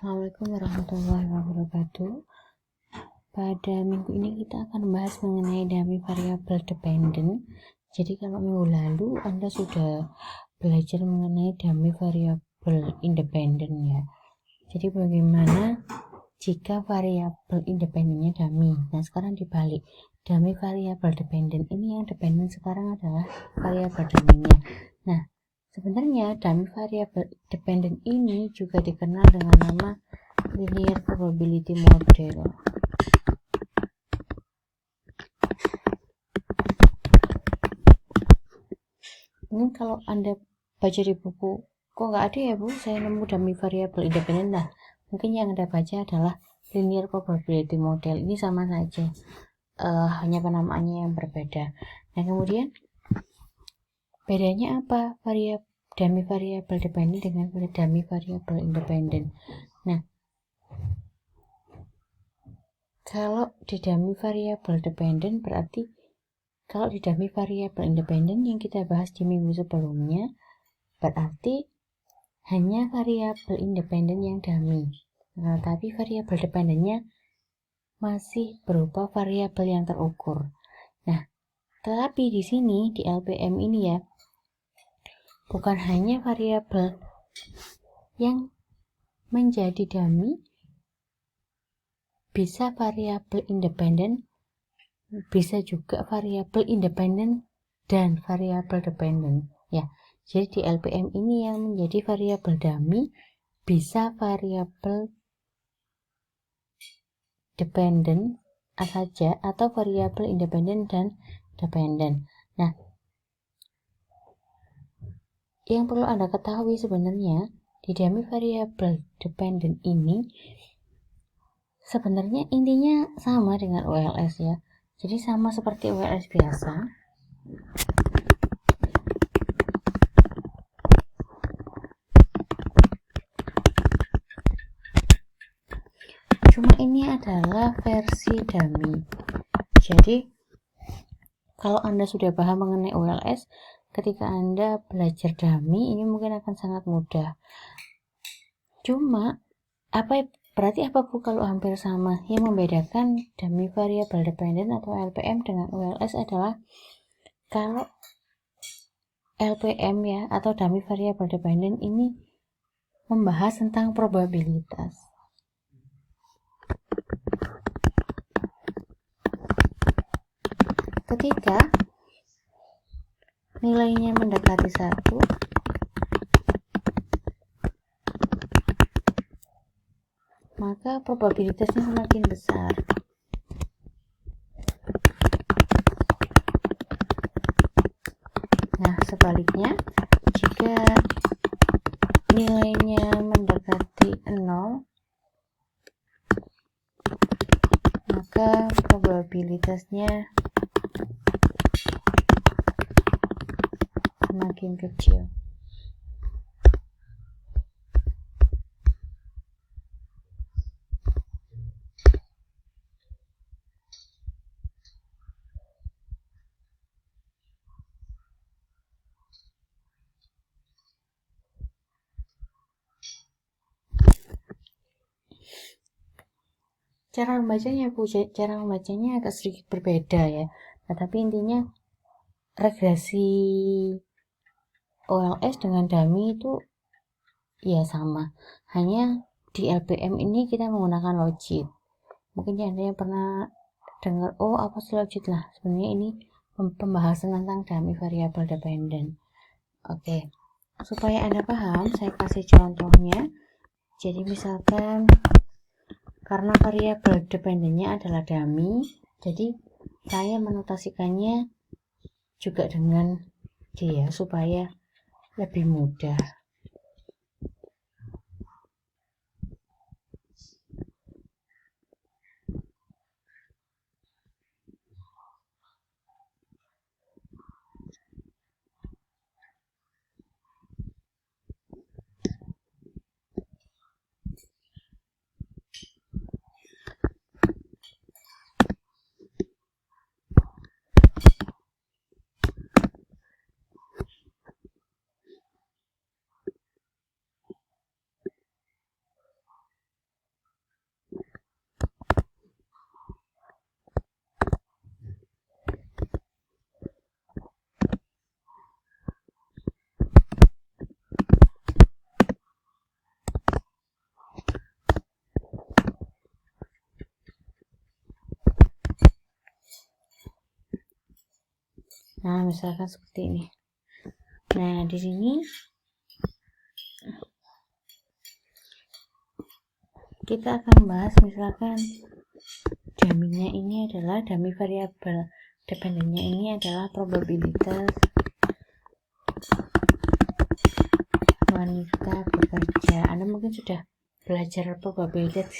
Assalamualaikum warahmatullahi wabarakatuh. Pada minggu ini kita akan membahas mengenai dummy variable dependent. Jadi kalau minggu lalu Anda sudah belajar mengenai dummy variable independent ya. Jadi bagaimana jika variabel independennya dummy. Nah sekarang dibalik, dummy variable dependent. Ini yang dependent sekarang adalah variabel dummy-nya. Nah sebenarnya dummy variable dependent ini juga dikenal dengan nama linear probability model. Ini kalau Anda baca di buku, kok nggak ada ya Bu, saya nemu dummy variable independent. Nah, mungkin yang Anda baca adalah linear probability model. Ini sama saja, hanya penamaannya yang berbeda. Nah, kemudian bedanya apa dummy variable dependent dengan dummy variable independent? Nah, kalau di dummy variable dependent berarti kalau di dummy variable independent yang kita bahas di minggu sebelumnya berarti hanya variabel independen yang dummy. Nah, tapi variabel dependennya masih berupa variabel yang terukur. Nah, tetapi di sini di LPM ini ya, bukan hanya variabel yang menjadi dummy, bisa variabel independen, bisa juga variabel independen dan variabel dependen ya. Jadi di LPM ini yang menjadi variabel dummy bisa variabel dependent saja atau variabel independen dan dependen. Nah, yang perlu Anda ketahui sebenarnya di dummy variabel dependent ini sebenarnya intinya sama dengan OLS ya. Jadi sama seperti OLS biasa. Cuma ini adalah versi dummy. Jadi kalau Anda sudah paham mengenai OLS, ketika Anda belajar dummy ini mungkin akan sangat mudah. Cuma berarti apa Bu kalau hampir sama? Yang membedakan dummy variable dependent atau LPM dengan OLS adalah kalau LPM ya atau dummy variable dependent ini membahas tentang probabilitas. Ketika nilainya mendekati 1, maka probabilitasnya semakin besar. Nah, sebaliknya, jika nilainya mendekati 0, maka probabilitasnya semakin kecil. Cara membacanya agak sedikit berbeda ya. Nah, tapi intinya regresi OLS dengan dummy itu ya sama. Hanya di LPM ini kita menggunakan logit. Mungkin Anda yang pernah dengar, oh apa sih logit lah. Sebenarnya ini pembahasan tentang dummy variable dependent. Oke. Supaya Anda paham, saya kasih contohnya. Jadi misalkan karena variabel dependennya adalah dummy, jadi saya menotasikannya juga dengan dia supaya lebih mudah. Nah, misalkan seperti ini. Nah, di sini kita akan bahas misalkan dummy-nya ini adalah dummy variabel dependennya ini adalah probabilitas wanita bekerja. Anda mungkin sudah belajar probabilitas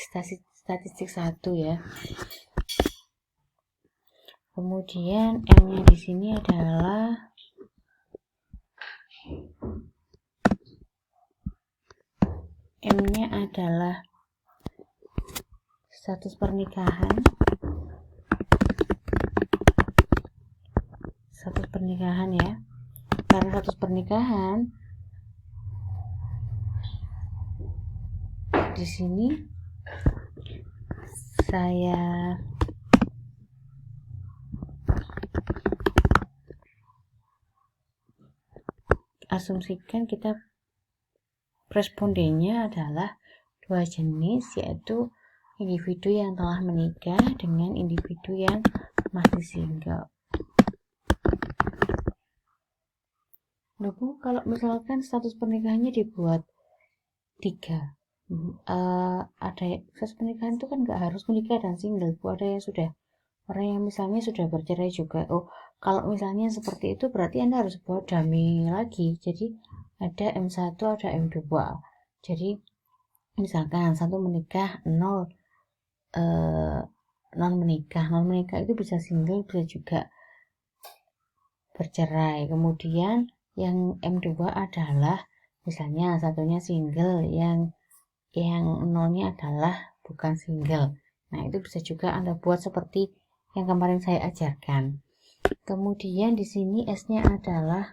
statistik 1 ya. Kemudian M-nya di sini adalah status pernikahan. Status pernikahan ya. Karena status pernikahan di sini saya asumsikan kita respondennya adalah dua jenis, yaitu individu yang telah menikah dengan individu yang masih single. Lalu kalau misalkan status pernikahannya dibuat 3, ada status pernikahan itu kan nggak harus menikah dan single, ada yang sudah orang yang misalnya sudah bercerai juga. Kalau misalnya seperti itu berarti Anda harus buat dummy lagi. Jadi ada M1, ada M2. Jadi misalkan 1 menikah, 0 non menikah itu bisa single, bisa juga bercerai. Kemudian yang M2 adalah misalnya satunya single, yang 0-nya adalah bukan single. Nah, itu bisa juga Anda buat seperti yang kemarin saya ajarkan. Kemudian di sini S-nya adalah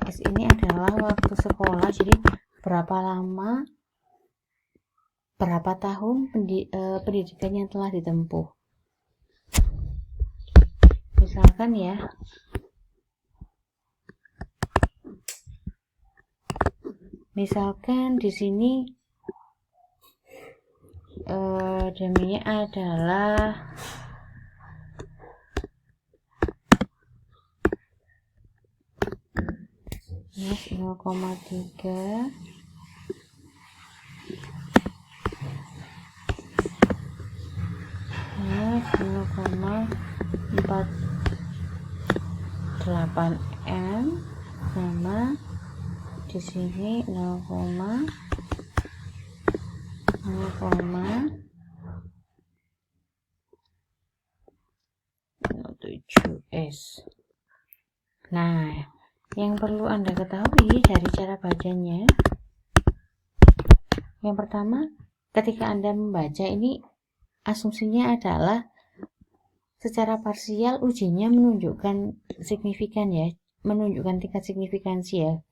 S ini adalah waktu sekolah. Jadi berapa lama, berapa tahun pendidikan yang telah ditempuh. Misalkan ya, di sini dummy-nya adalah minus 0,3 minus 0,48 M sama di sini 0,07S. Nah, yang perlu Anda ketahui dari cara bacanya, yang pertama, ketika Anda membaca ini, asumsinya adalah secara parsial ujinya menunjukkan signifikan ya, menunjukkan tingkat signifikansi ya.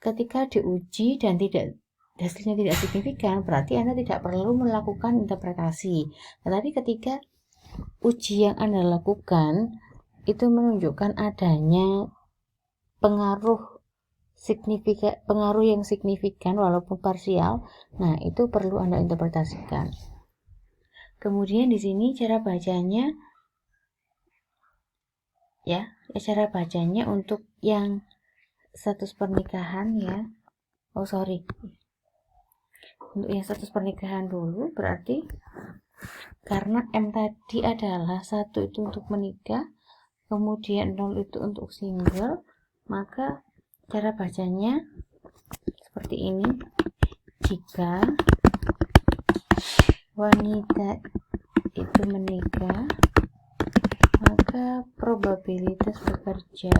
Ketika diuji dan hasilnya tidak signifikan, berarti Anda tidak perlu melakukan interpretasi. Tetapi ketika uji yang Anda lakukan itu menunjukkan adanya pengaruh yang signifikan walaupun parsial, nah itu perlu Anda interpretasikan. Kemudian di sini cara bacanya ya, cara bacanya untuk yang status pernikahan ya. Untuk yang status pernikahan dulu, berarti karena M tadi adalah 1 itu untuk menikah, kemudian 0 itu untuk single, maka cara bacanya seperti ini. Jika wanita itu menikah, maka probabilitas bekerja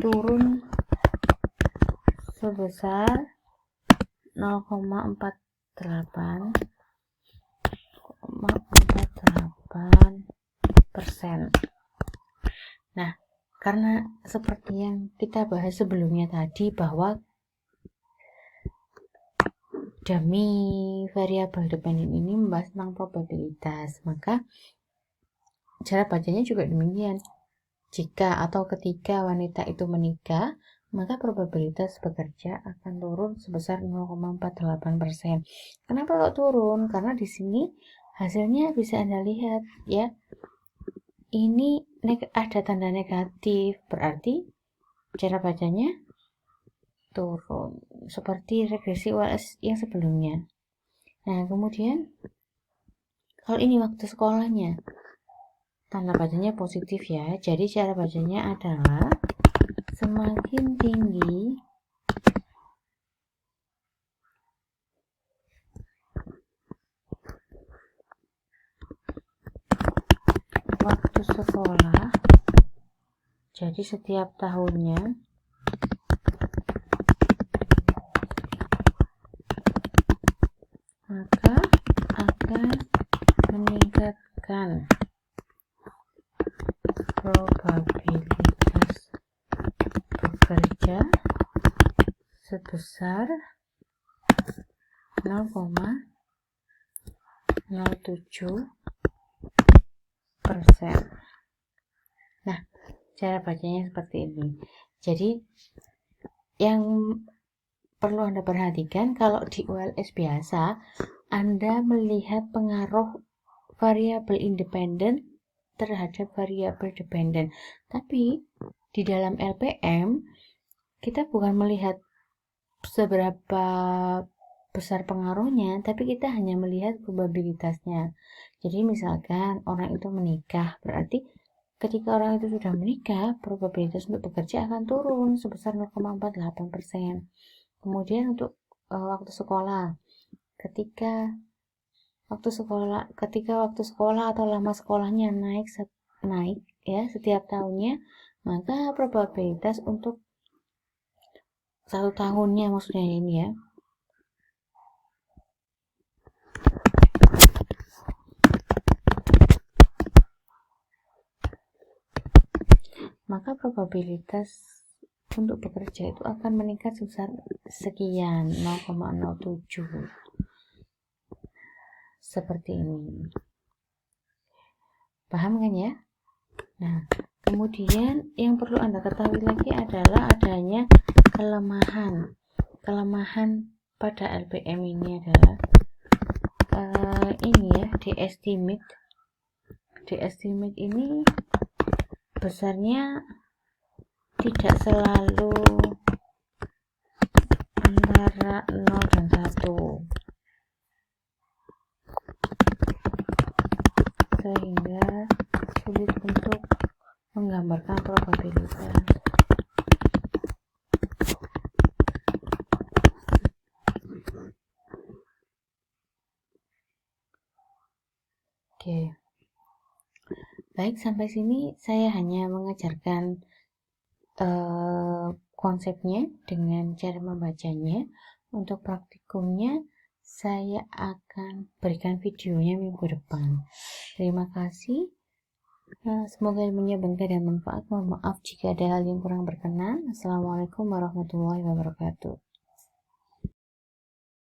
turun sebesar 0,48%. Nah, karena seperti yang kita bahas sebelumnya tadi bahwa dummy variabel dependent ini membahas tentang probabilitas, maka cara bacanya juga demikian. Jika atau ketika wanita itu menikah, maka probabilitas bekerja akan turun sebesar 0,48%. Kenapa kok turun? Karena di sini hasilnya bisa Anda lihat ya. Ini ada tanda negatif, berarti cara bacanya turun seperti regresi ULS yang sebelumnya. Nah, kemudian kalau ini waktu sekolahnya, tanda bacanya positif ya. Jadi cara bacanya adalah semakin tinggi waktu sekolah, jadi setiap tahunnya maka akan meningkatkan probabilitas bekerja sebesar 0,07%. Nah, cara bacanya seperti ini. Jadi yang perlu Anda perhatikan, kalau di ULS biasa Anda melihat pengaruh variabel independen terhadap variabel dependen. Tapi di dalam LPM kita bukan melihat seberapa besar pengaruhnya, tapi kita hanya melihat probabilitasnya. Jadi misalkan orang itu menikah, berarti ketika orang itu sudah menikah, probabilitas untuk bekerja akan turun sebesar 0,48%. Kemudian untuk waktu sekolah, ketika waktu sekolah atau lama sekolahnya naik ya setiap tahunnya, maka probabilitas untuk 1 tahunnya maksudnya ini ya, maka probabilitas untuk bekerja itu akan meningkat sebesar sekian 0,07 seperti ini. Paham kan ya? Nah, kemudian yang perlu Anda ketahui lagi adalah adanya kelemahan pada LPM ini adalah ini ya, di estimate ini besarnya tidak selalu antara 0 dan 1, sehingga sulit untuk menggambarkan probabilitas. Oke. Baik, sampai sini saya hanya mengajarkan konsepnya dengan cara membacanya. Untuk praktikumnya saya akan berikan videonya minggu depan. Terima kasih. Semoga ilmunya berkah dan manfaat. Mohon maaf jika ada hal yang kurang berkenan. Assalamualaikum warahmatullahi wabarakatuh.